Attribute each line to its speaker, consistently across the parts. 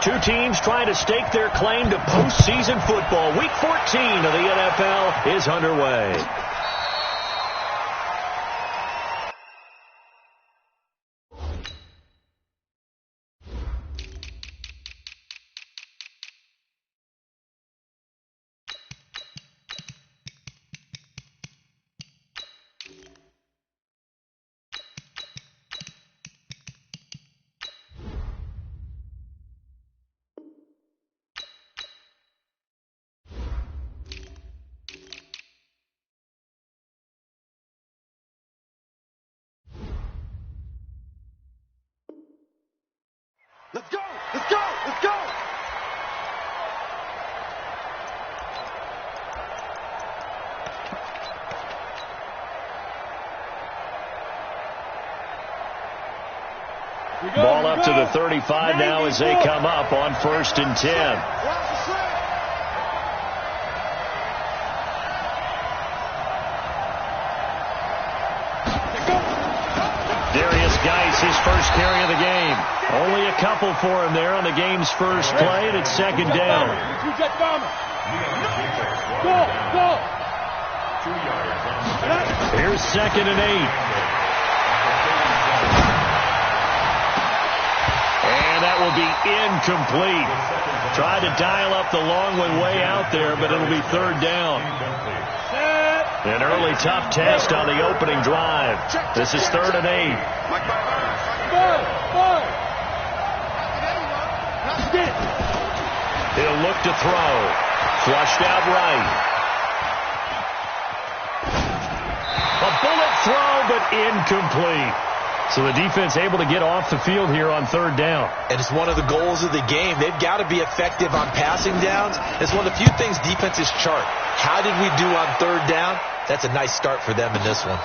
Speaker 1: Two teams trying to stake their claim to postseason football. Week 14 of the NFL is underway.
Speaker 2: Let's go! Let's go! Let's go!
Speaker 1: Ball up to the 35 now as they come up on 1st and 10. His first carry of the game. Only a couple for him there on the game's first play, and it's 2nd down. Here's 2nd and 8. And that will be incomplete. Tried to dial up the long one way out there, but it'll be 3rd down. An early tough test on the opening drive. This is 3rd and 8. He'll look to throw. Flushed out right. A bullet throw, but incomplete. So the defense able to get off the field here on 3rd down.
Speaker 3: And it's one of the goals of the game. They've got to be effective on passing downs. It's one of the few things defenses chart. How did we do on 3rd down? That's a nice start for them in this one.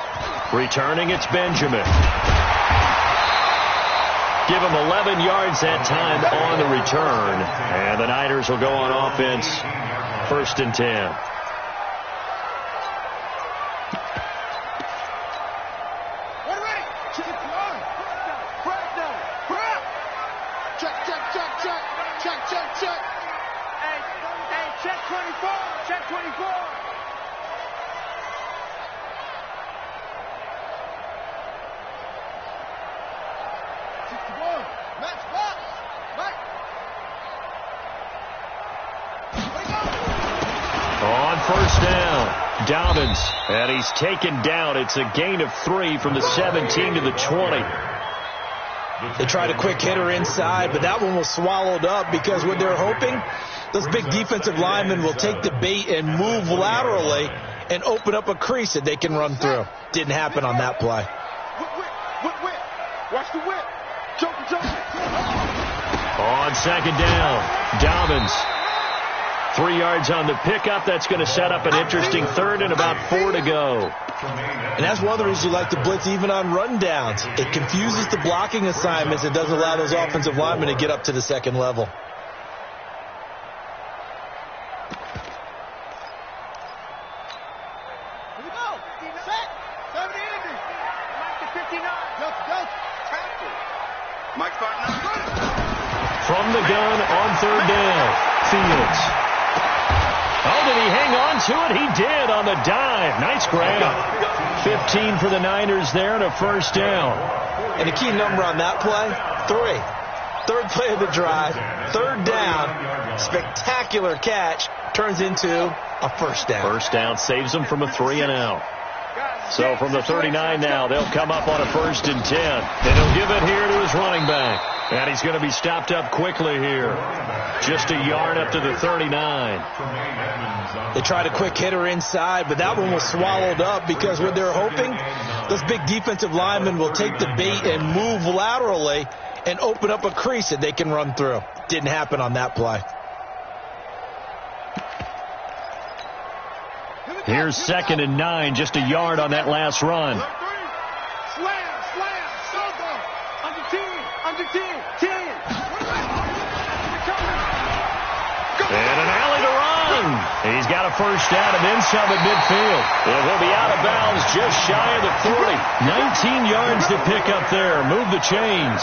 Speaker 1: Returning, it's Benjamin. Give him 11 yards that time on the return. And the Niners will go on offense, 1st and 10. On 1st down, Dobbins, and he's taken down. It's a gain of 3 from the 17 to the 20.
Speaker 3: They tried a quick hitter inside, but that one was swallowed up because what they're hoping, those big defensive linemen will take the bait and move laterally and open up a crease that they can run through. Didn't happen on that play.
Speaker 2: Whip. Watch the whip. Choke.
Speaker 1: On 2nd down, Dobbins. 3 yards on the pickup. That's going to set up an interesting 3rd and about 4 to go.
Speaker 3: And that's one of the reasons you like to blitz even on rundowns. It confuses the blocking assignments. It doesn't allow those offensive linemen to get up to the 2nd level.
Speaker 2: Here we go. Set. 70 Andy. Mike to 59. Go. Tackle. Mike starting out.
Speaker 1: From the gun on 3rd down, Fields. Oh, did he hang on to it? He did on the dive. Nice grab. 15 for the Niners there and a 1st down.
Speaker 3: And the key number on that play, 3. 3rd play of the drive, 3rd down, spectacular catch, turns into a 1st down.
Speaker 1: 1st down saves them from a 3 and out. So from the 39 now, they'll come up on a 1st and 10. And he'll give it here to his running back. And he's going to be stopped up quickly here. Just a yard up to the 39.
Speaker 3: They tried a quick hitter inside, but that one was swallowed up because what they're hoping, those big defensive linemen will take the bait and move laterally and open up a crease that they can run through. Didn't happen on that play.
Speaker 1: Here's 2nd and 9, just a yard on that last run.
Speaker 2: Slam. Under 10.
Speaker 1: And an alley to run. He's got a 1st down and then some at midfield. And he'll be out of bounds just shy of the 40. 19 yards to pick up there. Move the chains.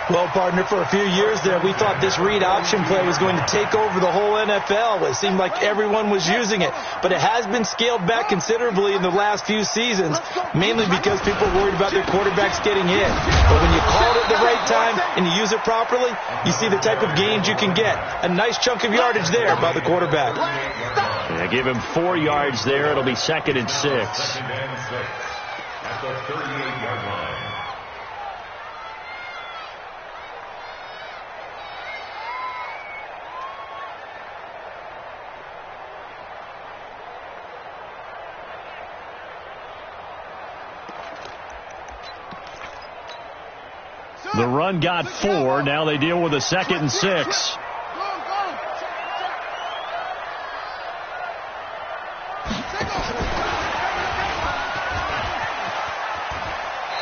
Speaker 3: Well, partner, for a few years there, we thought this read option play was going to take over the whole NFL. It seemed like everyone was using it, but it has been scaled back considerably in the last few seasons, mainly because people are worried about their quarterbacks getting hit. But when you call it at the right time and you use it properly, you see the type of gains you can get. A nice chunk of yardage there by the quarterback.
Speaker 1: Yeah, give him 4 yards there. It'll be 2nd and 6. At the 38-yard line. The run got 4. Now they deal with a 2nd and 6.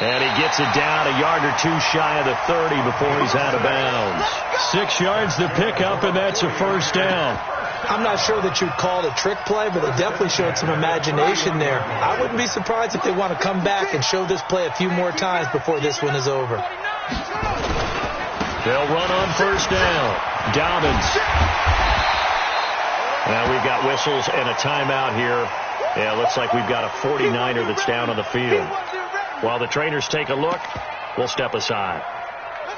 Speaker 1: And he gets it down a yard or 2 shy of the 30 before he's out of bounds. 6 yards to pick up, and that's a first down.
Speaker 3: I'm not sure that you'd call it a trick play, but it definitely showed some imagination there. I wouldn't be surprised if they want to come back and show this play a few more times before this one is over.
Speaker 1: They'll run on first down. Dobbins. Now we've got whistles and a timeout here. Yeah, looks like we've got a 49er that's down on the field. While the trainers take a look, we'll step aside.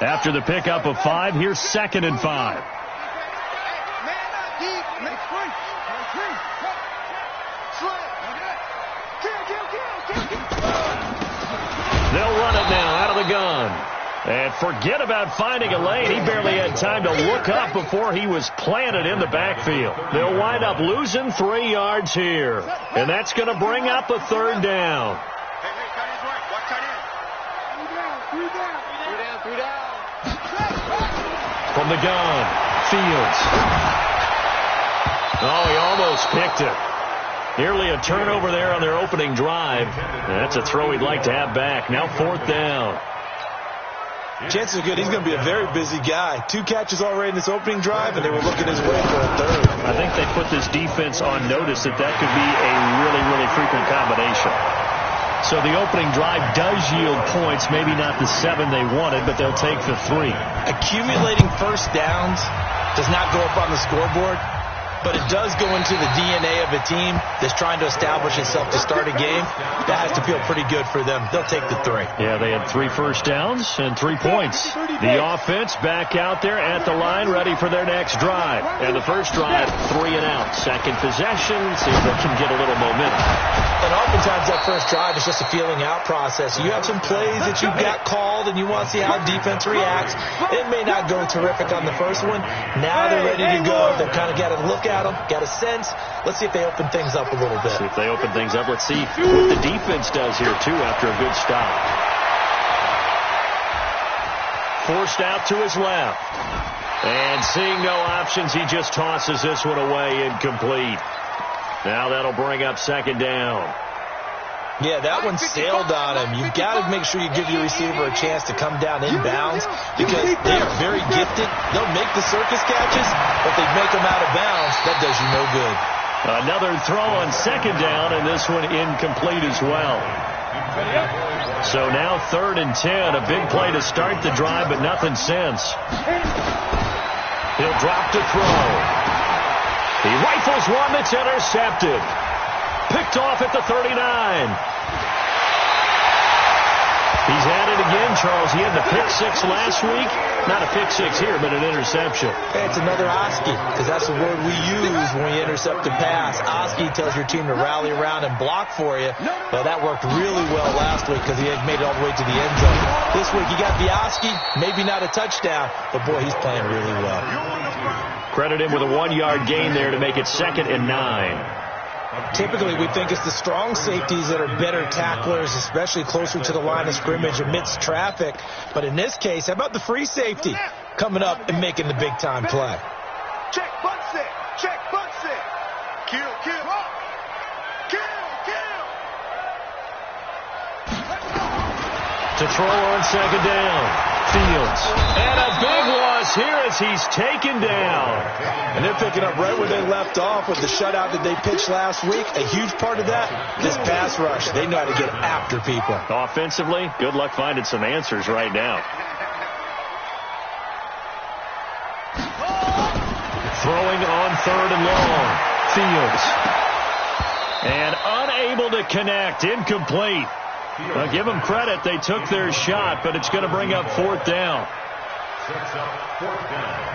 Speaker 1: After the pickup of 5, here's 2nd and 5. They'll run it now out of the gun. And forget about finding a lane. He barely had time to look up before he was planted in the backfield. They'll wind up losing 3 yards here. And that's going to bring up a 3rd down. From the gun, Fields. Oh, he almost picked it. Nearly a turnover there on their opening drive. That's a throw he'd like to have back. Now 4th down.
Speaker 3: Chances are good he's going to be a very busy guy. 2 catches already in this opening drive, and they were looking his way for a 3rd.
Speaker 1: I think they put this defense on notice that could be a really, really frequent combination. So the opening drive does yield points, maybe not the 7 they wanted, but they'll take the 3.
Speaker 3: Accumulating first downs does not go up on the scoreboard, but it does go into the DNA of a team that's trying to establish itself to start a game. That has to feel pretty good for them. They'll take the 3.
Speaker 1: Yeah, they had 3 first downs and 3 points. The offense back out there at the line, ready for their next drive. And the first drive, 3 and out. Second possession, see if they can get a little momentum.
Speaker 3: And oftentimes that first drive is just a feeling out process. You have some plays that you've got called and you want to see how defense reacts. It may not go terrific on the first one. Now they're ready to go. They've kind of got to look at them, got a sense. Let's see if they open things up a little bit.
Speaker 1: See if they open things up. Let's see what the defense does here, too, after a good stop. Forced out to his left. And seeing no options, he just tosses this one away, incomplete. Now that'll bring up 2nd down.
Speaker 3: Yeah, that one sailed on him. You've got to make sure you give your receiver a chance to come down inbounds because they are very gifted. They'll make the circus catches, but they make them out of bounds. That does you no good.
Speaker 1: Another throw on 2nd down, and this one incomplete as well. So now 3rd and 10. A big play to start the drive, but nothing since. He'll drop to throw. He rifles one that's intercepted. Picked off at the 39. He's at it again, Charles. He had the pick 6 last week. Not a pick 6 here, but an interception.
Speaker 3: Hey, it's another Oski, because that's the word we use when we intercept a pass. Oski tells your team to rally around and block for you. Well, that worked really well last week because he had made it all the way to the end zone. This week he got the Oski, maybe not a touchdown, but boy, he's playing really well.
Speaker 1: Credit him with a 1-yard gain there to make it 2nd and 9.
Speaker 3: Typically, we think it's the strong safeties that are better tacklers, especially closer to the line of scrimmage amidst traffic. But in this case, how about the free safety coming up and making the big-time play?
Speaker 2: Check, butt set. Check, butt set. Kill, kill. Kill, kill.
Speaker 1: To throw on 2nd down. Fields. And a big loss here as he's taken down.
Speaker 3: And they're picking up right where they left off with the shutout that they pitched last week. A huge part of that, this pass rush. They know how to get after people.
Speaker 1: Offensively, good luck finding some answers right now. throwing on 3rd and long. Fields. And unable to connect. Incomplete. I'll give them credit. They took their shot, but it's going to bring up 4th down.
Speaker 4: Sets up 4th down.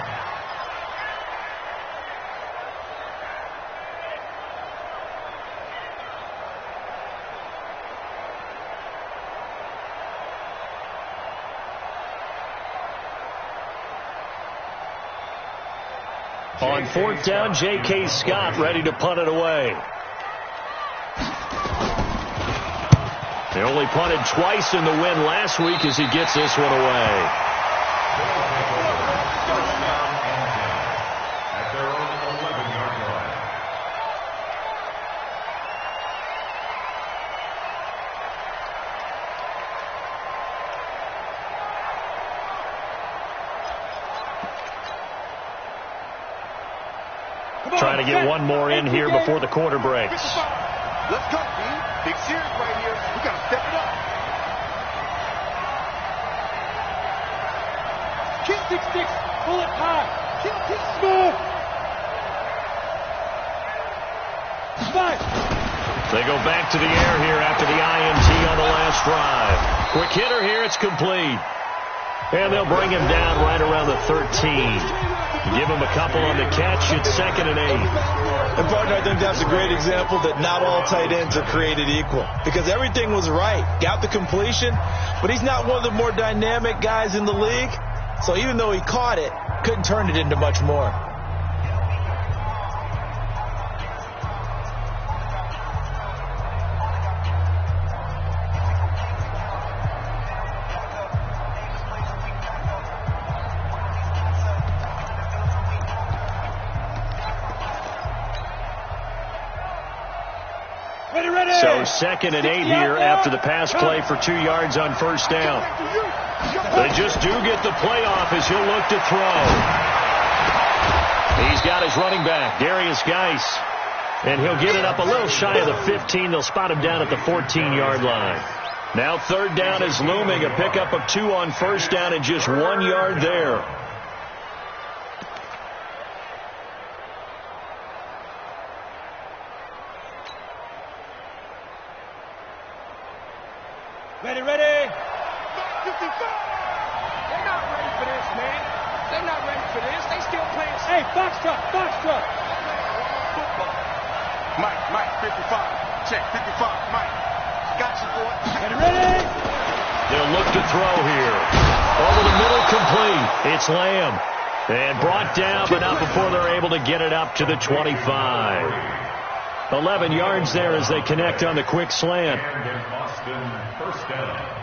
Speaker 1: On 4th down, J.K. Scott ready to punt it away. They only punted twice in the win last week as he gets this one away.
Speaker 4: At their own 11-yard line.
Speaker 1: Trying to get one more in here before the quarter breaks.
Speaker 2: Let's go, B. Big series right here. We got to step it up. Kick 6-6. Pull it high. Kick smooth. Five.
Speaker 1: They go back to the air here after the INT on the last drive. Quick hitter here. It's complete. And they'll bring him down right around the 13. Give him a couple on the catch. It's 2nd and 8.
Speaker 3: And, partner, I think that's a great example that not all tight ends are created equal. Because everything was right. Got the completion, but he's not one of the more dynamic guys in the league. So even though he caught it, couldn't turn it into much more.
Speaker 1: So 2nd and 8 here after the pass play for 2 yards on 1st down. They just do get the playoff as he'll look to throw. He's got his running back, Darius Geis. And he'll get it up a little shy of the 15. They'll spot him down at the 14-yard line. Now 3rd down is looming. A pickup of 2 on 1st down and just 1 yard there.
Speaker 2: Ready, ready. 55. They're not ready for this, man. They're not ready for this. They still playing. Hey, box truck. Football. Mike, 55. Check, 55. Mike. Got you, boy. Ready, ready.
Speaker 1: They'll look to throw here. Over the middle, complete. It's Lamb. And brought down, but not before they're able to get it up to the 25. 11 yards there as they connect on the quick slant.
Speaker 4: First down.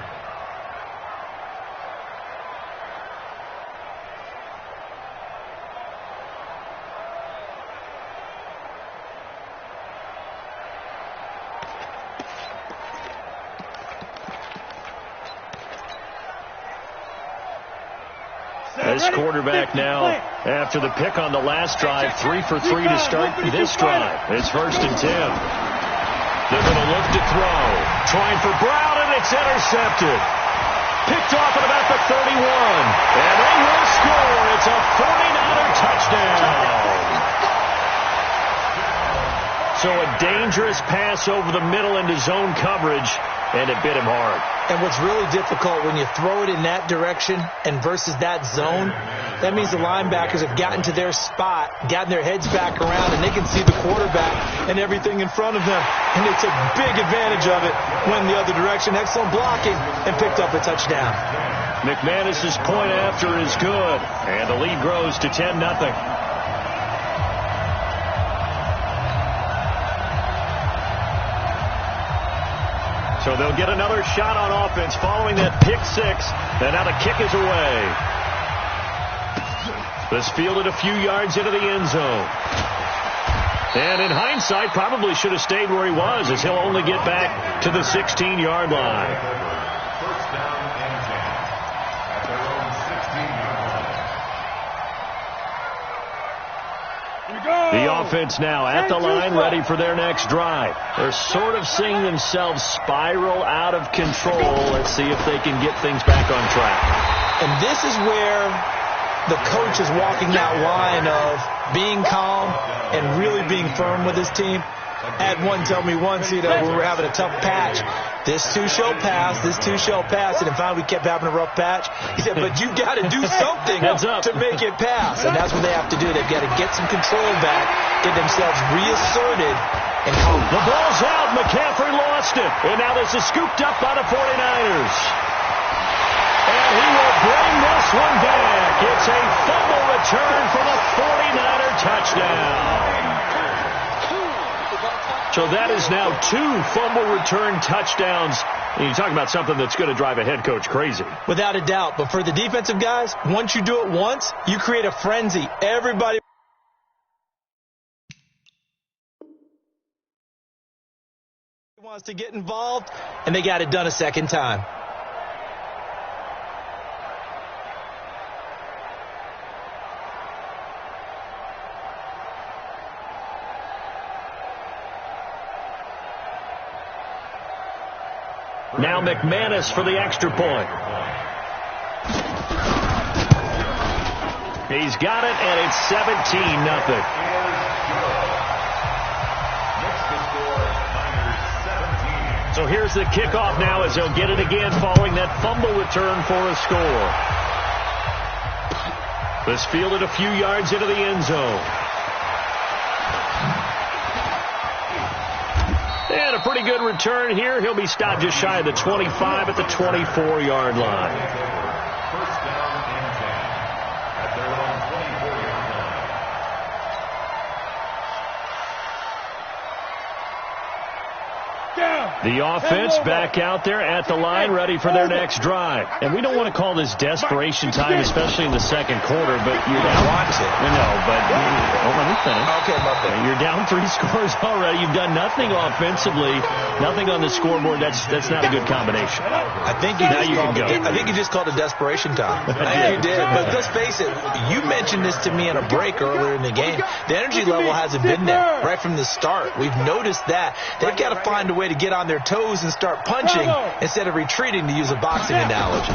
Speaker 1: As quarterback now, after the pick on the last drive, 3 for 3 to start this drive. It's 1st and 10. They're going to look to throw. Trying for Brown, and it's intercepted. Picked off at about the 31. And they will score. It's a 49er touchdown. So a dangerous pass over the middle into zone coverage, and it bit him hard.
Speaker 3: And what's really difficult when you throw it in that direction and versus that zone, that means the linebackers have gotten to their spot, gotten their heads back around, and they can see the quarterback and everything in front of them. And they took big advantage of it, went in the other direction, excellent blocking, and picked up a touchdown.
Speaker 1: McManus's point after is good, and the lead grows to 10-0. So they'll get another shot on offense following that pick 6. And now the kick is away. This fielded a few yards into the end zone. And in hindsight, probably should have stayed where he was, as he'll only get back to the 16-yard line.
Speaker 4: First down and 10. At their own 16-yard line.
Speaker 1: The offense now at the line, ready for their next drive. They're sort of seeing themselves spiral out of control. Let's see if they can get things back on track.
Speaker 3: And this is where the coach is walking that line of being calm and really being firm with his team. I had one tell me once, we were having a tough patch. This too shall pass, this too shall pass. And finally we kept having a rough patch. He said, but you've got to do something to make it pass. And that's what they have to do. They've got to get some control back, get themselves reasserted. And
Speaker 1: the ball's out. McCaffrey lost it. And now this is scooped up by the 49ers. And he will bring this one back. It's a fumble return for the 49er touchdown. So that is now 2 fumble return touchdowns. And you talk about something that's going to drive a head coach crazy.
Speaker 3: Without a doubt. But for the defensive guys, once you do it once, you create a frenzy. Everybody wants to get involved, and they got it done a second time.
Speaker 1: Now McManus for the extra point. He's got it, and it's 17-0. So here's the kickoff now as they'll get it again following that fumble return for a score. This fielded a few yards into the end zone. And a pretty good return here. He'll be stopped just shy of the 25 at the 24-yard line.
Speaker 4: First down and 10 at their own 24-yard line.
Speaker 1: The offense back out there at the line, ready for their next drive. And we don't want to call this desperation time, especially in the second quarter, but you're down. No, but let me finish.
Speaker 3: Okay, my bad.
Speaker 1: You're down 3 scores already. You've done nothing offensively, nothing on the scoreboard. That's not a good combination.
Speaker 3: I think you just called it desperation time. You did. But let's face it, you mentioned this to me in a break earlier in the game. The energy level hasn't been there right from the start. We've noticed that. They've got to find a way to get on their toes and start punching instead of retreating, to use a boxing analogy.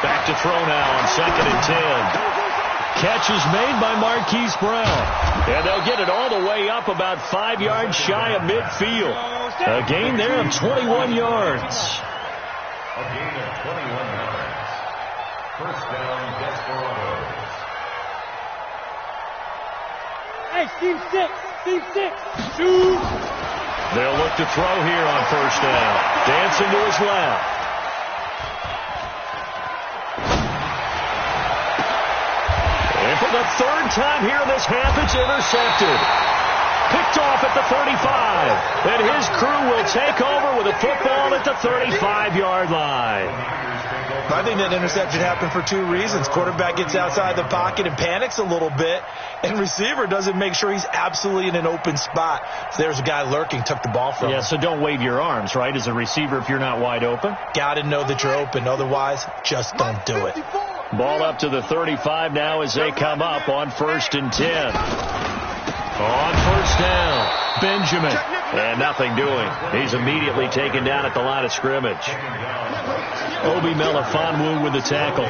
Speaker 1: Back to throw now on 2nd and 10. Catch is made by Marquise Brown. And they'll get it all the way up about 5 yards shy of midfield. A gain there of 21 yards.
Speaker 4: A gain of 21 yards. First down, Desperados.
Speaker 2: Hey, Steve 6. Shoot.
Speaker 1: They'll look to throw here on first down. Dancing to his left. And for the 3rd time here in this half, it's intercepted. Picked off at the 35. And his crew will take over with a football at the 35-yard line.
Speaker 3: I think that interception happened for 2 reasons. Quarterback gets outside the pocket and panics a little bit, and receiver doesn't make sure he's absolutely in an open spot. So there's a guy lurking, took the ball from him.
Speaker 1: Yeah, so don't wave your arms, right, as a receiver if you're not wide open.
Speaker 3: Got to know that you're open. Otherwise, just don't do it.
Speaker 1: Ball up to the 35 now as they come up on 1st and 10. On first down, Benjamin. And nothing doing. He's immediately taken down at the line of scrimmage. Obi Melifonwu with the tackle.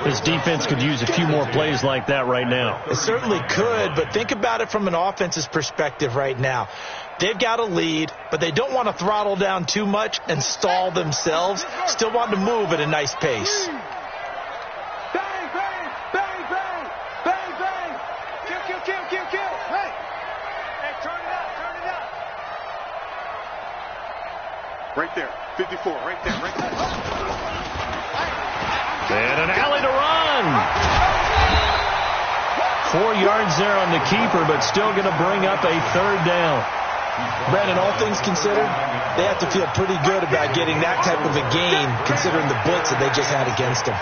Speaker 1: His defense could use a few more plays like that right now.
Speaker 3: It certainly could, but think about it from an offense's perspective right now. They've got a lead, but they don't want to throttle down too much and stall themselves. Still want to move at a nice pace.
Speaker 2: Right there, 54, right there.
Speaker 1: And an alley to run. 4 yards there on the keeper, but still going to bring up a 3rd down.
Speaker 3: Brandon, all things considered, they have to feel pretty good about getting that type of a gain, considering the blitz that they just had against them.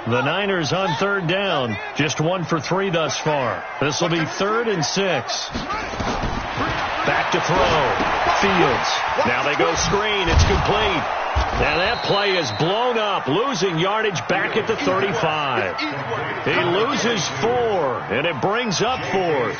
Speaker 1: The Niners on 3rd down. Just 1 for 3 thus far. This will be 3rd and 6. Back to throw. Fields. Now they go screen. It's complete. And that play is blown up, losing yardage back at the 35. He loses 4, and it brings up 4.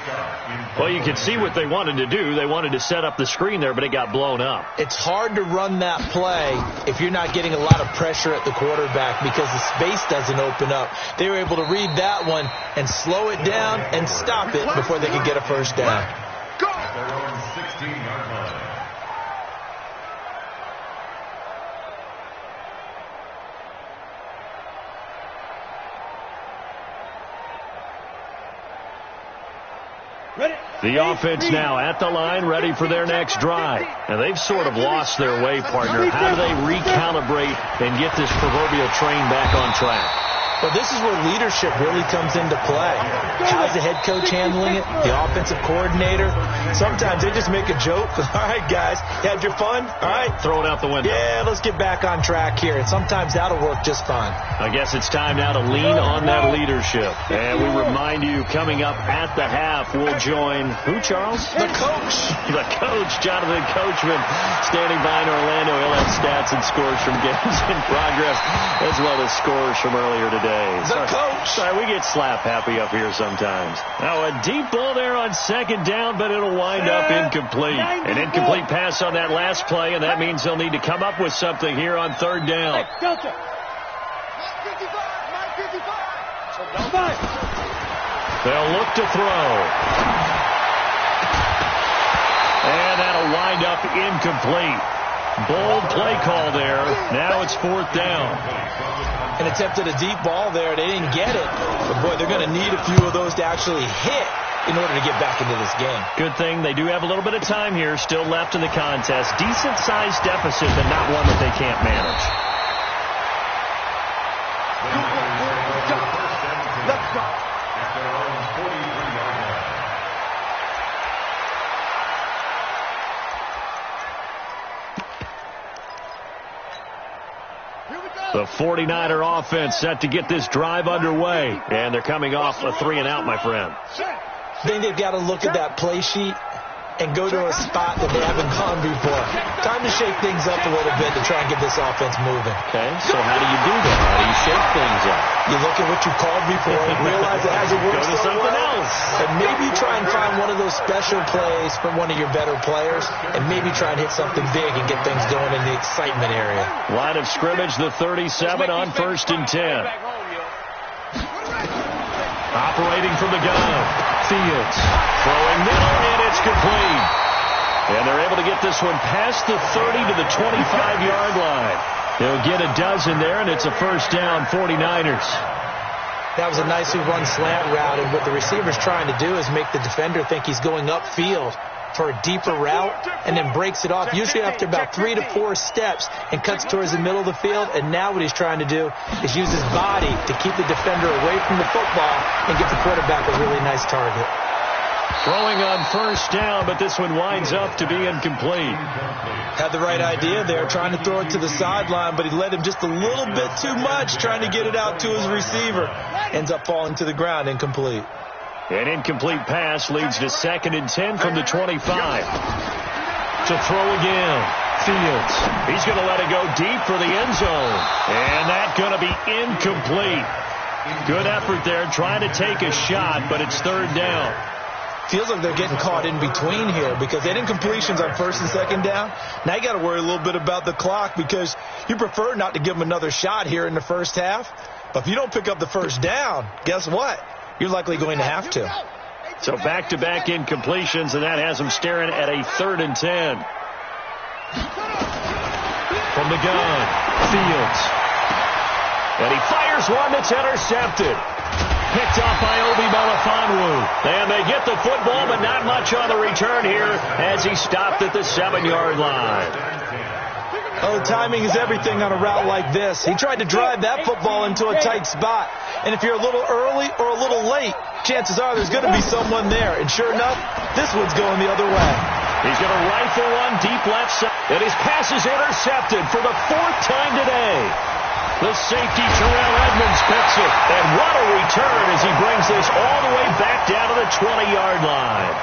Speaker 1: Well, you can see what they wanted to do. They wanted to set up the screen there, but it got blown up.
Speaker 3: It's hard to run that play if you're not getting a lot of pressure at the quarterback because the space doesn't open up. They were able to read that one and slow it down and stop it before they could get a first down.
Speaker 4: Their own 16-yard line.
Speaker 1: The offense now at the line, ready for their next drive. And they've sort of lost their way, partner. How do they recalibrate and get this proverbial train back on track?
Speaker 3: Well, this is where leadership really comes into play. How's the head coach handling it? The offensive coordinator? Sometimes they just make a joke. All right, guys, you had your fun? All right.
Speaker 1: Throw it out the window.
Speaker 3: Yeah, let's get back on track here. And sometimes that'll work just fine.
Speaker 1: I guess it's time now to lean on that leadership. And we remind you, coming up at the half, we'll join who, Charles?
Speaker 3: The coach.
Speaker 1: The coach, Jonathan Coachman, standing by in Orlando. He'll have stats and scores from games in progress, as well as scores from earlier today.
Speaker 3: The coach.
Speaker 1: Sorry, we get slap happy up here sometimes. Now, a deep ball there on second down, but it'll wind up incomplete. An incomplete pass on that last play, and that means they'll need to come up with something here on third down. They'll look to throw. And that'll wind up incomplete. Bold play call there. Now it's fourth down.
Speaker 3: And attempted a deep ball there. They didn't get it. But, boy, they're going to need a few of those to actually hit in order to get back into this game.
Speaker 1: Good thing they do have a little bit of time here still left in the contest. Decent-sized deficit, but not one that they can't manage.
Speaker 2: Let's go.
Speaker 1: The 49er offense set to get this drive underway. And they're coming off a 3-and-out, my friend.
Speaker 3: I think they've got to look at that play sheet and go to a spot that they haven't gone before. Time to shake things up a little bit to try and get this offense moving.
Speaker 1: Okay, so how do you do that? How do you shake things up?
Speaker 3: You look at what you called before and realize it hasn't worked
Speaker 1: Go to
Speaker 3: so
Speaker 1: something
Speaker 3: well.
Speaker 1: else.
Speaker 3: And maybe try and find one of those special plays from one of your better players and maybe try and hit something big and get things going in the excitement area.
Speaker 1: Line of scrimmage, the 37 on 1st and 10. Operating from the gun. Fields throwing middle, and it's complete. And they're able to get this one past the 30 to the 25-yard line. They'll get a dozen there, and it's a first down, 49ers.
Speaker 3: That was a nicely run slant route, and what the receiver's trying to do is make the defender think he's going upfield for a deeper route and then breaks it off, usually after about 3 to 4 steps, and cuts towards the middle of the field. And now what he's trying to do is use his body to keep the defender away from the football and give the quarterback a really nice target.
Speaker 1: Throwing on first down, but this one winds up to be incomplete.
Speaker 3: Had the right idea there, trying to throw it to the sideline, but he led him just a little bit too much, trying to get it out to his receiver. Ends up falling to the ground, incomplete.
Speaker 1: An incomplete pass leads to 2nd and 10 from the 25. To throw again. Fields. He's going to let it go deep for the end zone. And that's going to be incomplete. Good effort there, trying to take a shot, but it's third down.
Speaker 3: Feels like they're getting caught in between here because they had incompletions on 1st and 2nd down. Now you got to worry a little bit about the clock because you prefer not to give them another shot here in the first half. But if you don't pick up the first down, guess what? You're likely going to have to.
Speaker 1: So back-to-back incompletions, and that has them staring at a 3rd and 10. From the gun, Fields. And he fires one that's intercepted. Picked off by Obi Melifonwu. And they get the football, but not much on the return here as he stopped at the 7-yard line.
Speaker 3: Oh, timing is everything on a route like this. He tried to drive that football into a tight spot. And if you're a little early or a little late, chances are there's going to be someone there. And sure enough, this one's going the other way.
Speaker 1: He's going to rifle one deep left side. And his pass is intercepted for the 4th time today. The safety, Terrell Edmonds, picks it. And what a return as he brings this all the way back down to the 20-yard line.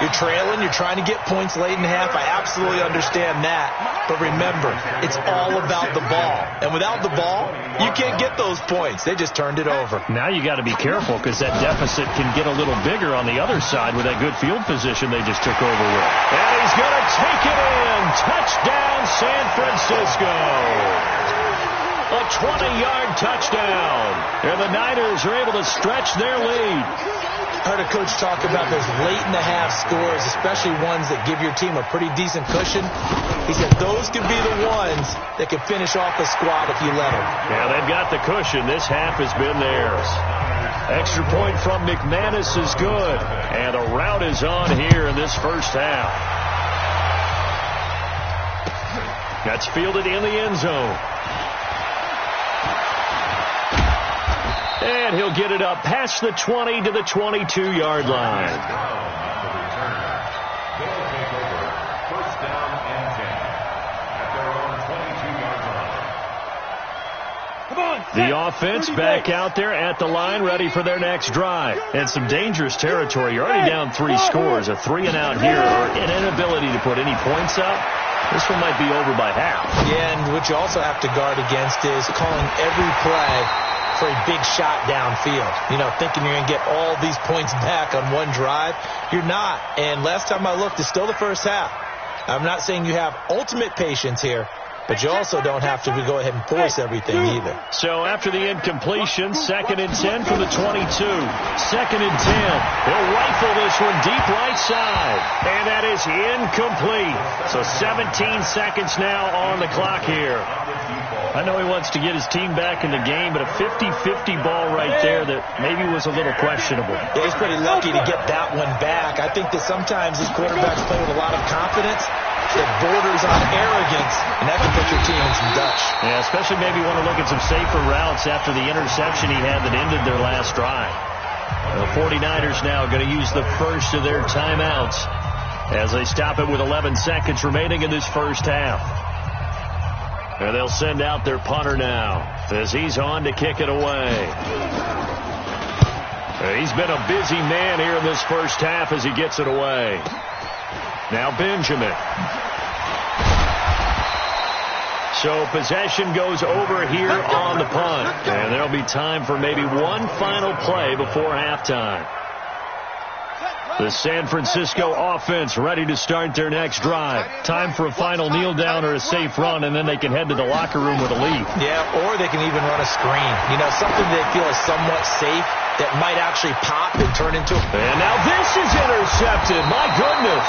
Speaker 3: You're trailing. You're trying to get points late in the half. I absolutely understand that. But remember, it's all about the ball. And without the ball, you can't get those points. They just turned it over.
Speaker 1: Now you got to be careful because that deficit can get a little bigger on the other side with that good field position they just took over with. And he's going to take it in. Touchdown, San Francisco. A 20-yard touchdown. And the Niners are able to stretch their lead.
Speaker 3: I heard a coach talk about those late-in-the-half scores, especially ones that give your team a pretty decent cushion. He said those could be the ones that could finish off a squad if you let them.
Speaker 1: Yeah, they've got the cushion. This half has been theirs. Extra point from McManus is good. And a rout is on here in this first half. That's fielded in the end zone. And he'll get it up past the 20 to the 22-yard line.
Speaker 4: They'll take over. First down and 10 at their own 22-yard line.
Speaker 1: The offense back out there at the line, ready for their next drive. And some dangerous territory. You're already down 3 scores. A 3-and-out here, or an inability to put any points up. This one might be over by half.
Speaker 3: Yeah, and what you also have to guard against is calling every play for a big shot downfield. You know, thinking you're going to get all these points back on one drive. You're not. And last time I looked, it's still the first half. I'm not saying you have ultimate patience here, but you also don't have to go ahead and force everything either.
Speaker 1: So after the incompletion, 2nd and 10 from the 22. 2nd and 10. He'll rifle this one deep right side. And that is incomplete. So 17 seconds now on the clock here. I know he wants to get his team back in the game, but a 50-50 ball right there that maybe was a little questionable.
Speaker 3: Yeah, he's pretty lucky to get that one back. I think that sometimes these quarterbacks play with a lot of confidence that borders on arrogance, and that can put your team in some dutch.
Speaker 1: Yeah, especially maybe want to look at some safer routes after the interception he had that ended their last drive. The 49ers now going to use the first of their timeouts as they stop it with 11 seconds remaining in this first half. And they'll send out their punter now as he's on to kick it away. He's been a busy man here in this first half as he gets it away. Now Benjamin. So possession goes over here on the punt. And there'll be time for maybe one final play before halftime. The San Francisco offense ready to start their next drive. Time for a final kneel down or a safe run, and then they can head to the locker room with a lead.
Speaker 3: Yeah, or they can even run a screen. You know, something they feel is somewhat safe that might actually pop and turn into...
Speaker 1: And now this is intercepted. My goodness.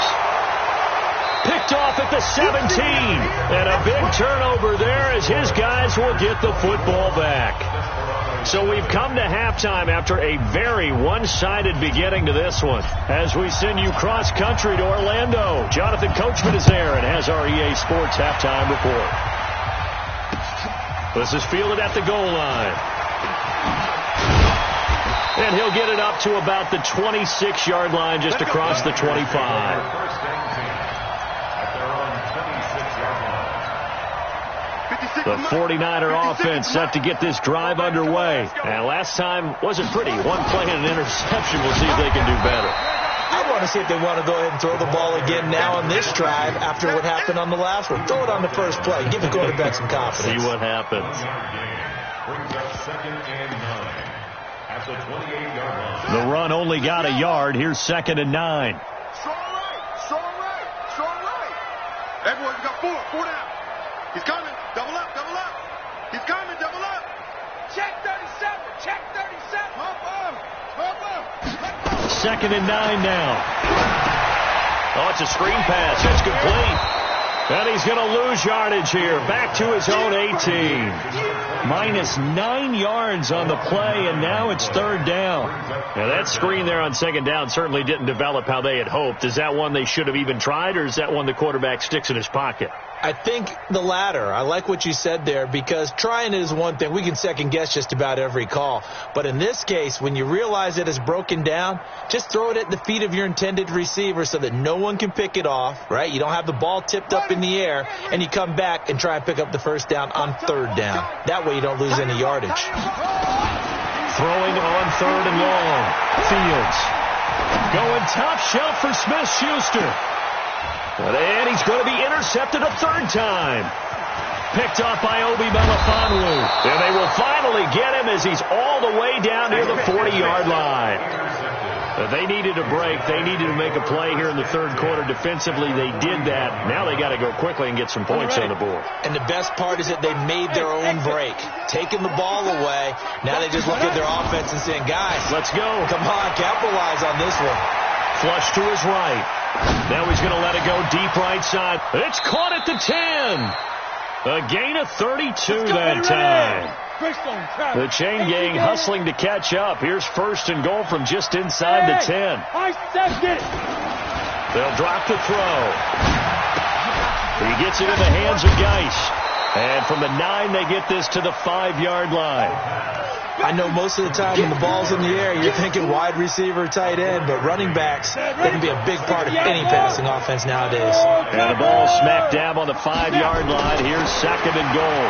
Speaker 1: Picked off at the 17. And a big turnover there as his guys will get the football back. So we've come to halftime after a very one-sided beginning to this one. As we send you cross-country to Orlando, Jonathan Coachman is there and has our EA Sports halftime report. This is fielded at the goal line. And he'll get it up to about the 26-yard line just across the 25. The 49er offense set to get this drive underway. And last time wasn't pretty. One play and an interception. We'll see if they can do better.
Speaker 3: I want to see if they want to go ahead and throw the ball again now on this drive after what happened on the last one. Throw it on the first play. Give the quarterback some confidence.
Speaker 1: See what happens. The run only got a yard. Here's 2nd and 9.
Speaker 2: Strong right. Everyone, you got 4 down. He's coming. Double up. He's coming. Double up. Check 37. Pump up.
Speaker 1: 2nd and 9 now. Oh, it's a screen pass. It's complete. And he's going to lose yardage here. Back to his own 18. Minus 9 yards on the play, and now it's 3rd down. Now, that screen there on 2nd down certainly didn't develop how they had hoped. Is that one they should have even tried, or is that one the quarterback sticks in his pocket?
Speaker 3: I think the latter. I like what you said there, because trying is one thing. We can second guess just about every call. But in this case, when you realize it is broken down, just throw it at the feet of your intended receiver so that no one can pick it off, right? You don't have the ball tipped up in the air, and you come back and try and pick up the first down on 3rd down. That way you don't lose any yardage.
Speaker 1: Throwing on 3rd and long. Fields. Going top shelf for Smith-Schuster. And he's going to be intercepted a third time. Picked off by Obi Melifonwu. And they will finally get him as he's all the way down near the 40-yard line. They needed a break. They needed to make a play here in the third quarter. Defensively, they did that. Now they got to go quickly and get some points on the board.
Speaker 3: And the best part is that they made their own break. Taking the ball away. Now they just look at their offense and saying, guys,
Speaker 1: let's go.
Speaker 3: Come on, capitalize on this one.
Speaker 1: Flush to his right. Now he's going to let it go deep right side. It's caught at the 10. A gain of 32 that time. The chain gang hustling to catch up. Here's first and goal from just inside the 10. They'll drop the throw. He gets it in the hands of Geis. And from the 9, they get this to the 5-yard line.
Speaker 3: I know most of the time when the ball's in the air, you're thinking wide receiver, tight end, but running backs, they can be a big part of any passing offense nowadays.
Speaker 1: And the ball smack dab on the 5-yard line. Here's second and goal.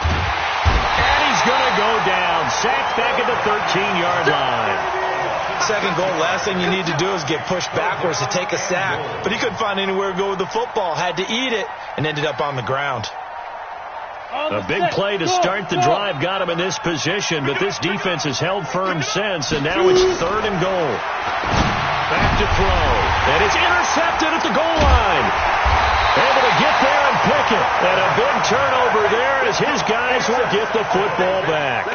Speaker 1: And he's going to go down. Sacked back at the 13-yard line.
Speaker 3: Second goal, last thing you need to do is get pushed backwards to take a sack. But he couldn't find anywhere to go with the football. Had to eat it and ended up on the ground.
Speaker 1: A big play to start the drive got him in this position, but this defense has held firm since, and now it's third and goal. Back to throw, and it's intercepted at the goal line. Able to get there and pick it. And a big turnover there as his guys will get the football back.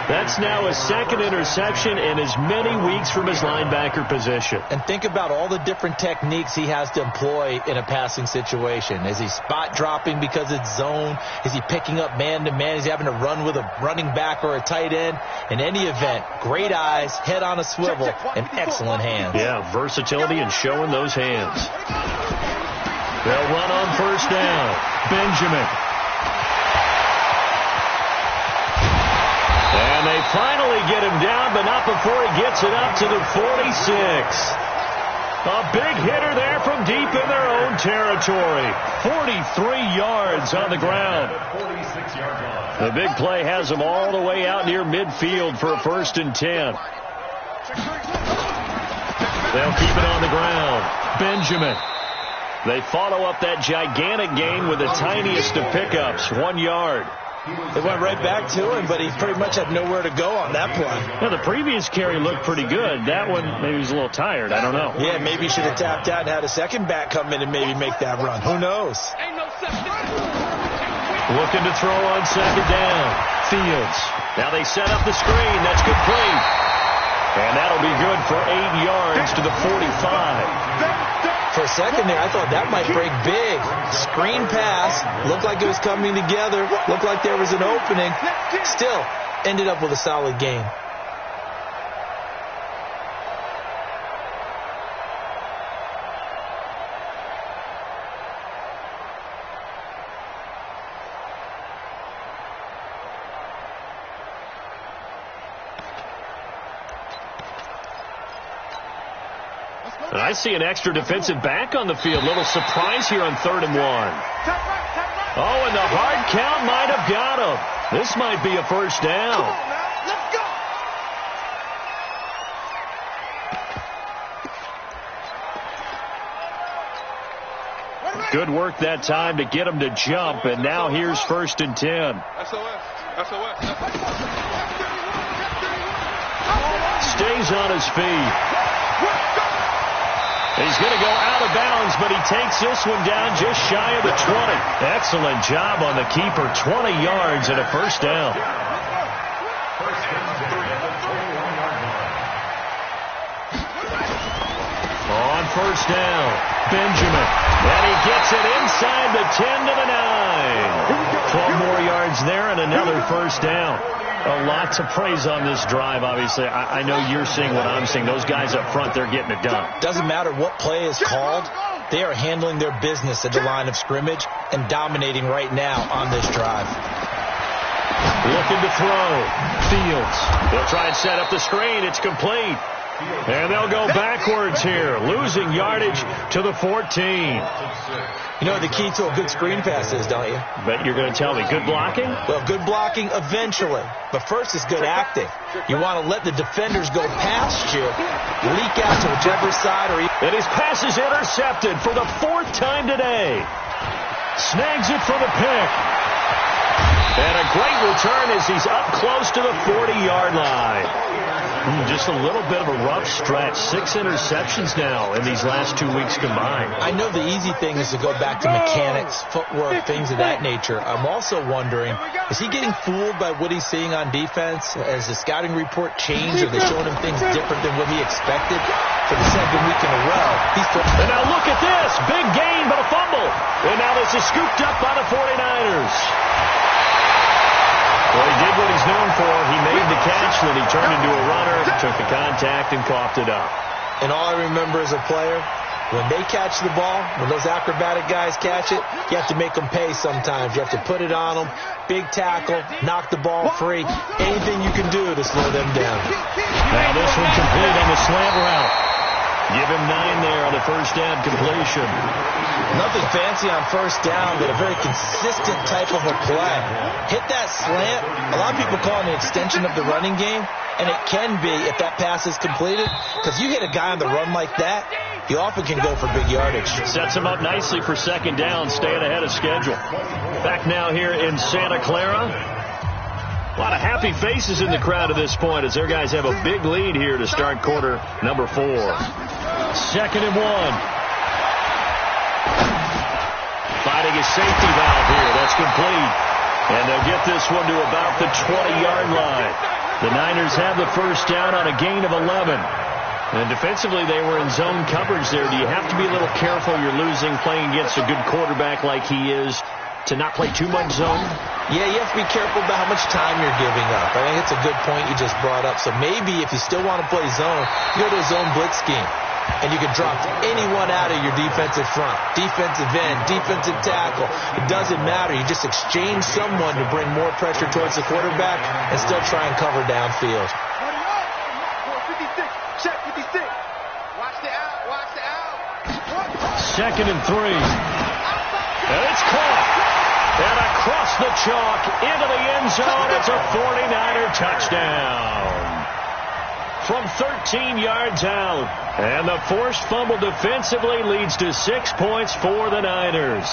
Speaker 1: That's now his second interception in as many weeks from his linebacker position.
Speaker 3: And think about all the different techniques he has to employ in a passing situation. Is he spot dropping because it's zone? Is he picking up man-to-man? Is he having to run with a running back or a tight end? In any event, great eyes, head on a swivel, and excellent hands.
Speaker 1: Yeah, versatility and showing those hands. They'll run on first down. Benjamin. And they finally get him down, but not before he gets it up to the 46. A big hitter there from deep in their own territory. 43 yards on the ground. The big play has them all the way out near midfield for a 1st and 10. They'll keep it on the ground. Benjamin. They follow up that gigantic gain with the tiniest of pickups, 1 yard.
Speaker 3: They went right back to him, but he pretty much had nowhere to go on that play.
Speaker 1: Now, the previous carry looked pretty good. That one, maybe he was a little tired. I don't know.
Speaker 3: Yeah, maybe he should have tapped out and had a second back come in and maybe make that run. Who knows?
Speaker 1: Looking to throw on second down. Fields. Now they set up the screen. That's complete. And that'll be good for 8 yards to the 45.
Speaker 3: For a second there, I thought that might break big. Screen pass. Looked like it was coming together. Looked like there was an opening. Still, ended up with a solid gain.
Speaker 1: And I see an extra defensive back on the field. Little surprise here on 3rd and 1. Oh, and the hard count might have got him. This might be a first down. Good work that time to get him to jump, and now here's 1st and 10. Stays on his feet. He's going to go out of bounds, but he takes this one down just shy of the 20. Excellent job on the keeper. 20 yards and a first down. On first down, Benjamin. And he gets it inside the 10 to the 9. 12 more yards there and another first down. A lot to praise on this drive, obviously. I know you're seeing what I'm seeing. Those guys up front, they're getting it done.
Speaker 3: Doesn't matter what play is called. They are handling their business at the line of scrimmage and dominating right now on this drive.
Speaker 1: Looking to throw. Fields. They'll try and set up the screen. It's complete. And they'll go backwards here, losing yardage to the 14.
Speaker 3: You know what the key to a good screen pass is, don't you?
Speaker 1: Bet you're going to tell me. Good blocking?
Speaker 3: Well, good blocking eventually. But first is good acting. You want to let the defenders go past you, leak out to whichever side.
Speaker 1: And his pass is intercepted for the 4th time today. Snags it for the pick. And a great return as he's up close to the 40-yard line. Just a little bit of a rough stretch. 6 interceptions now in these last 2 weeks combined.
Speaker 3: I know the easy thing is to go back to mechanics, footwork, things of that nature. I'm also wondering, is he getting fooled by what he's seeing on defense? Has the scouting report changed? Are they showing him things different than what he expected? For the 2nd week in a row.
Speaker 1: And now look at this. Big gain, but a fumble. And now this is scooped up by the 49ers. Well, he did what he's known for. He made the catch, then he turned into a runner, took the contact, and coughed it up.
Speaker 3: And all I remember as a player, when they catch the ball, when those acrobatic guys catch it, you have to make them pay sometimes. You have to put it on them. Big tackle, knock the ball free. Anything you can do to slow them down.
Speaker 1: Now this one complete on the slant route. Give him 9 there on the first down completion.
Speaker 3: Nothing fancy on first down, but a very consistent type of a play. Hit that slant. A lot of people call it an extension of the running game, and it can be if that pass is completed, because you hit a guy on the run like that, you often can go for big yardage.
Speaker 1: Sets him up nicely for 2nd down, staying ahead of schedule. Back now here in Santa Clara. A lot of happy faces in the crowd at this point as their guys have a big lead here to start quarter number 4. 2nd and 1. Finding a safety valve here. That's complete. And they'll get this one to about the 20-yard line. The Niners have the first down on a gain of 11. And defensively, they were in zone coverage there. Do you have to be a little careful? You're losing playing against a good quarterback like he is to not play too much zone?
Speaker 3: Yeah, you have to be careful about how much time you're giving up. I think it's a good point you just brought up. So maybe if you still want to play zone, you go to a zone blitz scheme. And you can drop anyone out of your defensive front. Defensive end, defensive tackle. It doesn't matter. You just exchange someone to bring more pressure towards the quarterback and still try and cover downfield.
Speaker 1: 2nd and 3. And it's caught. And across the chalk into the end zone. It's a 49er touchdown. From 13 yards out. And the forced fumble defensively leads to 6 points for the Niners.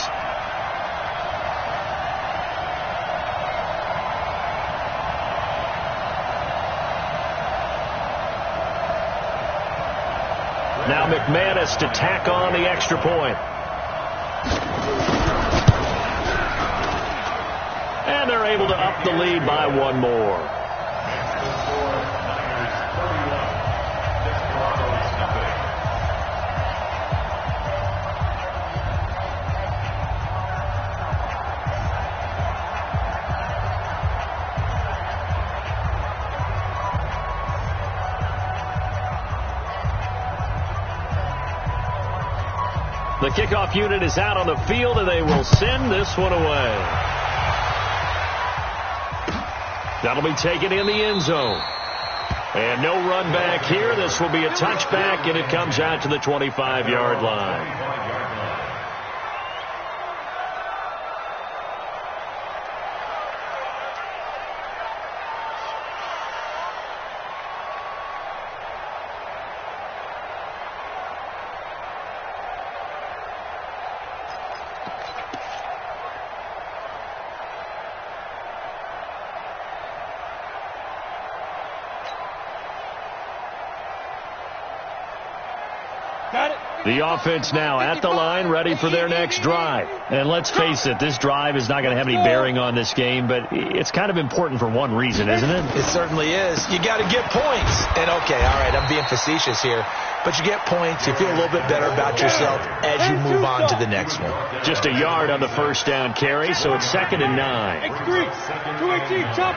Speaker 1: Now McManus to tack on the extra point. And they're able to up the lead by 1 more. The kickoff unit is out on the field, and they will send this one away. That'll be taken in the end zone. And no run back here. This will be a touchback, and it comes out to the 25-yard line. The offense now at the line, ready for their next drive. And let's face it, this drive is not going to have any bearing on this game, but it's kind of important for one reason, isn't it?
Speaker 3: It certainly is. You got to get points. And, okay, all right, I'm being facetious here. But you get points. You feel a little bit better about yourself as you move on to the next one.
Speaker 1: Just a yard on the first down carry, so it's 2nd and 9.
Speaker 2: X3, 218, chop.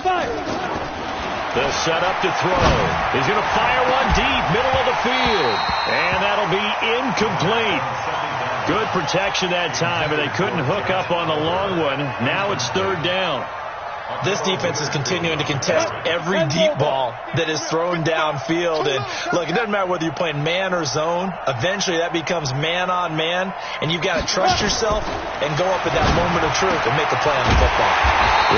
Speaker 2: 5.
Speaker 1: The setup to throw. He's going to fire one deep, middle of the field. And that'll be incomplete. Good protection that time, but they couldn't hook up on the long one. Now it's 3rd down.
Speaker 3: This defense is continuing to contest every deep ball that is thrown downfield. And look, it doesn't matter whether you're playing man or zone. Eventually that becomes man on man, and you've got to trust yourself and go up at that moment of truth and make a play on the football.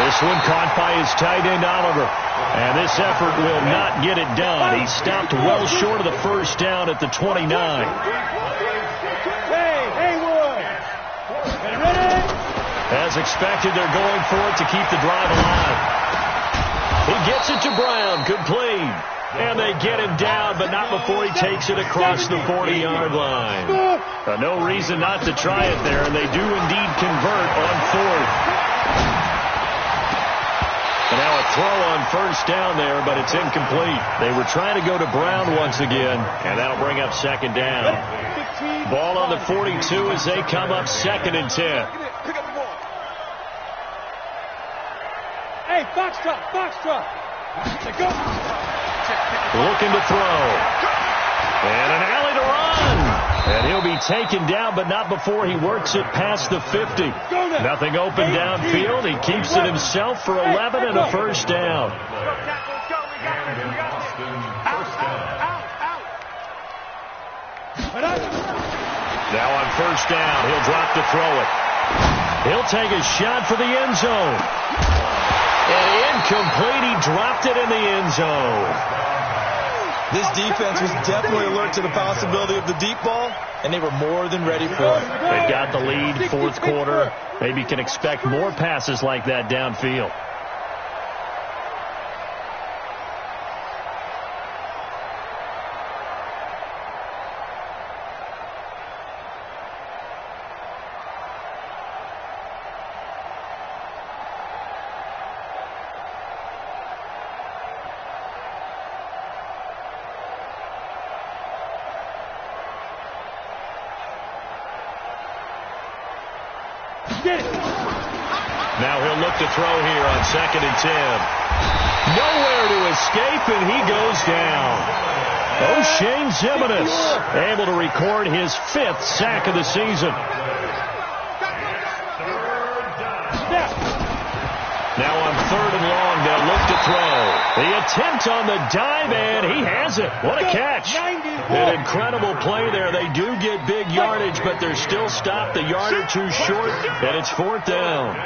Speaker 1: This one caught by his tight end, Oliver. And this effort will not get it done. He stopped well short of the first down at the 29. As expected, they're going for it to keep the drive alive. He gets it to Brown, complete. And they get him down, but not before he takes it across the 40-yard line. No reason not to try it there, and they do indeed convert on fourth. And now a throw on first down there, but it's incomplete. They were trying to go to Brown once again, and that'll bring up second down. Ball on the 42 as they come up 2nd and 10.
Speaker 2: Hey, box truck.
Speaker 1: Looking to throw. And an alley to run. And he'll be taken down, but not before he works it past the 50. Nothing open downfield. He keeps it himself for 11 and a first down. Now on first down, he'll drop to throw it. He'll take a shot for the end zone. And incomplete. He dropped it in the end zone.
Speaker 3: This defense was definitely alert to the possibility of the deep ball, and they were more than ready for it.
Speaker 1: They've got the lead, fourth quarter. Maybe can expect more passes like that downfield. Now he'll look to throw here on 2nd and 10. Nowhere to escape, and he goes down. O'Shane Zimenez able to record his 5th sack of the season. Now on 3rd and long, they'll look to throw. The attempt on the dive, and he has it. What a catch. An incredible play there. They do get big yardage, but they're still stopped a yard or two short, and it's 4th down.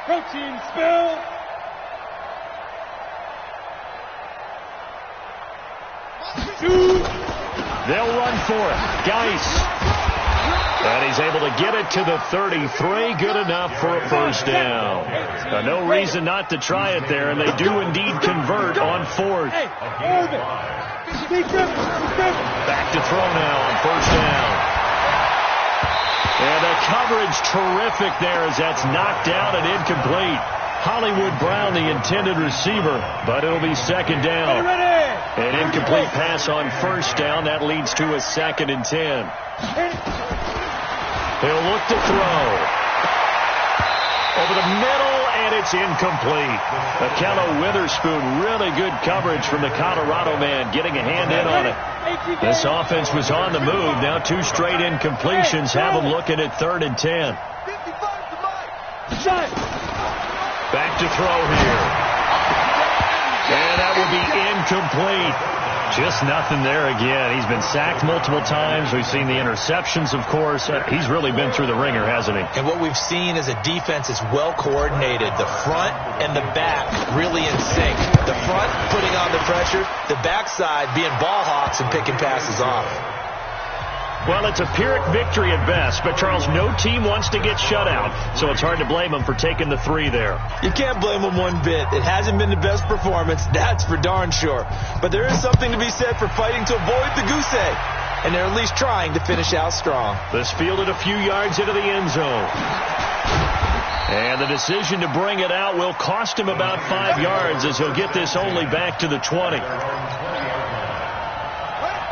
Speaker 2: Protein spill.
Speaker 1: They'll run for it. Geis. And he's able to get it to the 33. Good enough for a first down. No reason not to try it there, and they do indeed convert on 4th. Back to throw now on first down. And the coverage terrific there as that's knocked down and incomplete. Hollywood Brown, the intended receiver, but it'll be 2nd down. An incomplete pass on first down. That leads to a 2nd and 10. He'll look to throw. Over the middle, and it's incomplete. Akello Witherspoon, really good coverage from the Colorado man, getting a hand in on it. This offense was on the move. Now 2 straight incompletions have them looking at 3rd and 10. Back to throw here. And that will be incomplete. Just nothing there again. He's been sacked multiple times. We've seen the interceptions, of course. He's really been through the ringer, hasn't he?
Speaker 3: And what we've seen is a defense is well coordinated. The front and the back really in sync. The front putting on the pressure, the backside being ball hawks and picking passes off.
Speaker 1: Well, it's a Pyrrhic victory at best, but Charles, no team wants to get shut out, so it's hard to blame them for taking the 3 there.
Speaker 3: You can't blame them one bit. It hasn't been the best performance, that's for darn sure. But there is something to be said for fighting to avoid the goose egg, and they're at least trying to finish out strong.
Speaker 1: This fielded a few yards into the end zone. And the decision to bring it out will cost him about 5 yards as he'll get this only back to the 20.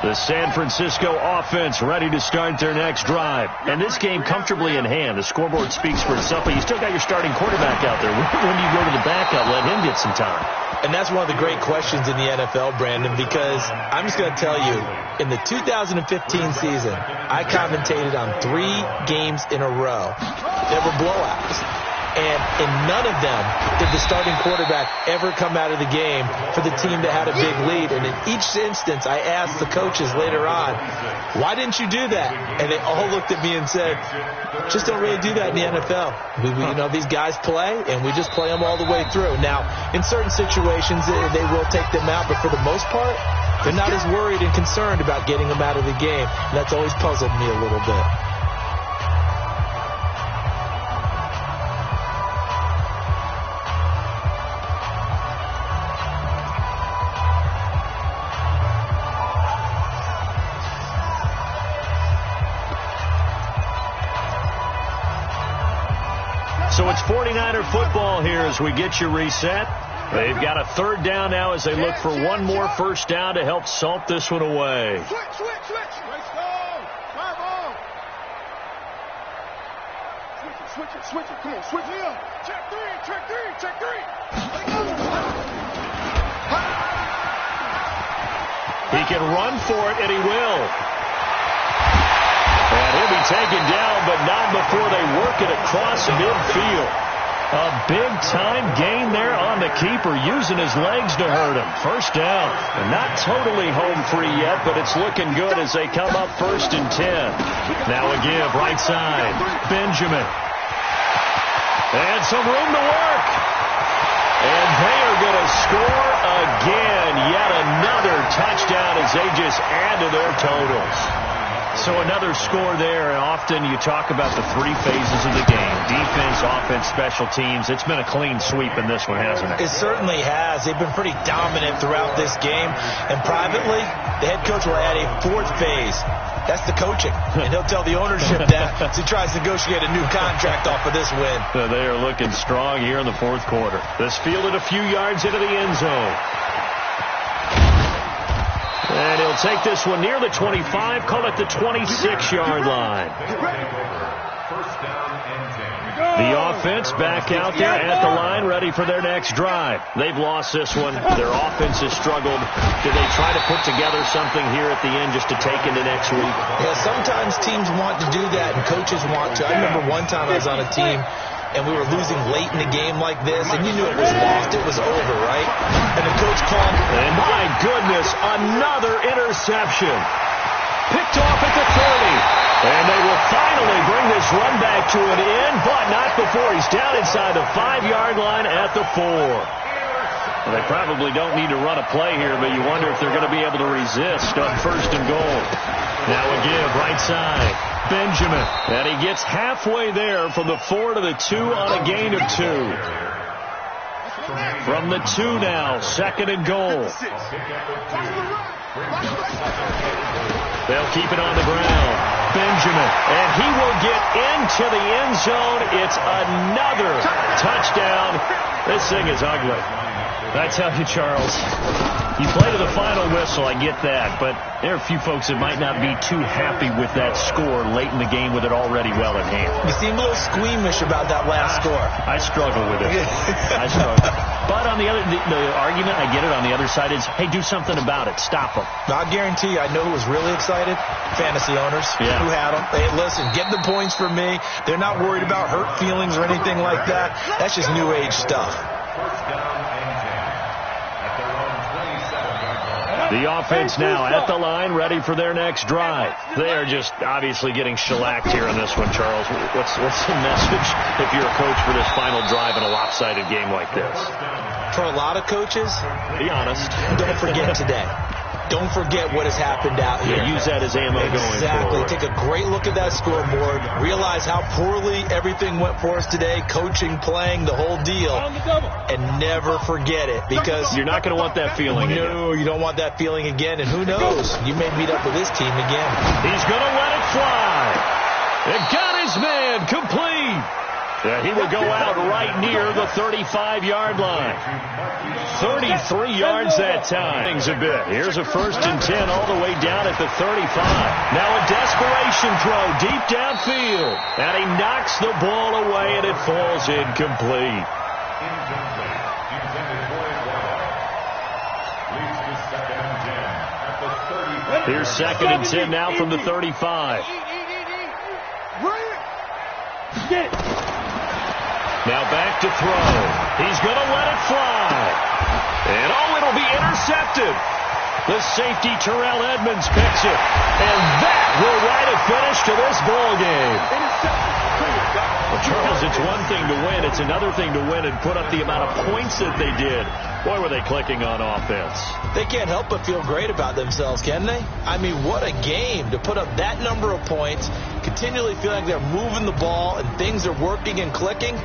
Speaker 1: The San Francisco offense ready to start their next drive. And this game comfortably in hand. The scoreboard speaks for itself, but you still got your starting quarterback out there. When do you go to the backup, let him get some time?
Speaker 3: And that's one of the great questions in the NFL, Brandon, because I'm just going to tell you, in the 2015 season, I commentated on 3 games in a row. There were blowouts. And in none of them did the starting quarterback ever come out of the game for the team that had a big lead. And in each instance, I asked the coaches later on, why didn't you do that? And they all looked at me and said, just don't really do that in the NFL. You know, these guys play, and we just play them all the way through. Now, in certain situations, they will take them out, but for the most part, they're not as worried and concerned about getting them out of the game. And that's always puzzled me a little bit.
Speaker 1: So it's 49er football here as we get you reset. They've got a third down now as they look for one more first down to help salt this one away.
Speaker 2: Switch. Let's go. Fire ball. Switch it. Come on, switch it up. Check three.
Speaker 1: He can run for it, and he will. And he'll be taken down, but not before they work it across midfield. A big-time gain there on the keeper, using his legs to hurt him. First down. Not totally home free yet, but it's looking good as they come up 1st and 10. Now a give, right side. Benjamin. And some room to work. And they are going to score again. Yet another touchdown as they just add to their totals. So another score there, and often you talk about the three phases of the game. Defense, offense, special teams. It's been a clean sweep in this one, hasn't it?
Speaker 3: It certainly has. They've been pretty dominant throughout this game. And privately, the head coach will add a 4th phase. That's the coaching. And he'll tell the ownership that as he tries to negotiate a new contract off of this win.
Speaker 1: So they are looking strong here in the 4th quarter. This fielded a few yards into the end zone. And he'll take this one near the 25, call it the 26-yard line. The offense back out there at the line, ready for their next drive. They've lost this one. Their offense has struggled. Do they try to put together something here at the end just to take into next week?
Speaker 3: Yeah, sometimes teams want to do that, and coaches want to. I remember one time I was on a team, and we were losing late in the game like this, and you knew it was lost. It was over, right? And the coach called.
Speaker 1: And my goodness, another interception. Picked off at the 30. And they will finally bring this run back to an end, but not before he's down inside the 5-yard line at the 4. Well, they probably don't need to run a play here, but you wonder if they're going to be able to resist on 1st and goal. Now a give, right side. Benjamin. And he gets halfway there from the 4 to the 2 on a gain of 2. From the 2 now, 2nd and goal. They'll keep it on the ground. Benjamin. And he will get into the end zone. It's another touchdown. This thing is ugly. I tell you, Charles, you play to the final whistle, I get that, but there are a few folks that might not be too happy with that score late in the game with it already well in hand.
Speaker 3: You seem a little squeamish about that last score.
Speaker 1: I struggle with it. I struggle. But on the argument, I get it, on the other side is, hey, do something about it. Stop them.
Speaker 3: I guarantee you, I know who was really excited? Fantasy owners who had them. Hey, listen, get the points for me. They're not worried about hurt feelings or anything like that. That's just new age stuff.
Speaker 1: The offense now at the line, ready for their next drive. They are just obviously getting shellacked here on this one, Charles. What's the message if you're a coach for this final drive in a lopsided game like this?
Speaker 3: For a lot of coaches,
Speaker 1: be honest.
Speaker 3: Don't forget today. Don't forget what has happened out here.
Speaker 1: Use that as ammo going forward.
Speaker 3: Exactly. Take a great look at that scoreboard. Realize how poorly everything went for us today. Coaching, playing, the whole deal. And never forget it, because
Speaker 1: you're not going to want that feeling again.
Speaker 3: No, you don't want that feeling again. And who knows? You may meet up with this team again.
Speaker 1: He's going to let it fly. It got his man complete. He will go out right near the 35-yard line. 33 yards that time. Things a bit. Here's a 1st and 10 all the way down at the 35. Now a desperation throw deep downfield. And he knocks the ball away, and it falls incomplete. Here's 2nd and 10 now from the 35.
Speaker 2: Get it.
Speaker 1: Now back to throw. He's going to let it fly. And, it'll be intercepted. The safety, Terrell Edmonds, picks it. And that will write a finish to this ball game. Well, Charles, it's one thing to win. It's another thing to win and put up the amount of points that they did. Boy, were they clicking on offense.
Speaker 3: They can't help but feel great about themselves, can they? I mean, what a game to put up that number of points, continually feeling like they're moving the ball and things are working and clicking.